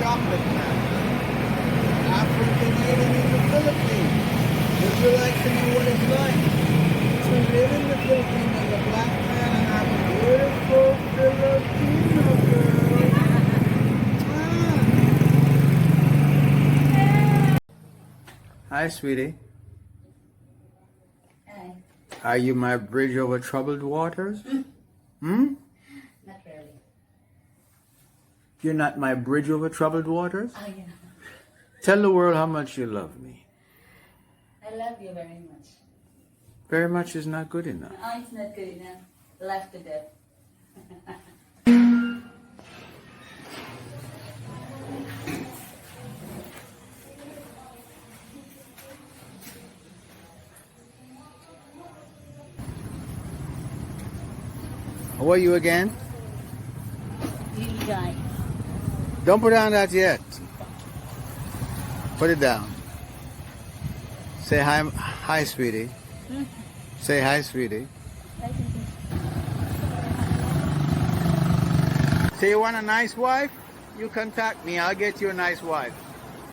chocolate man. African-Canadian in the Philippines. Would you like to know what it's like to live in the Philippines as a black man and have a beautiful Filipino girl? Hi, sweetie. Hi. Are you my bridge over troubled waters? Hmm? Not really. You're not my bridge over troubled waters? Oh, yeah. Tell the world how much you love me. I love you very much. Very much is not good enough. Oh, it's not good enough. Love to death. How are you again? Lily guy. Don't put down that yet. Put it down. Say hi, hi, sweetie. Say hi, sweetie. Say you want a nice wife? You contact me. I'll get you a nice wife.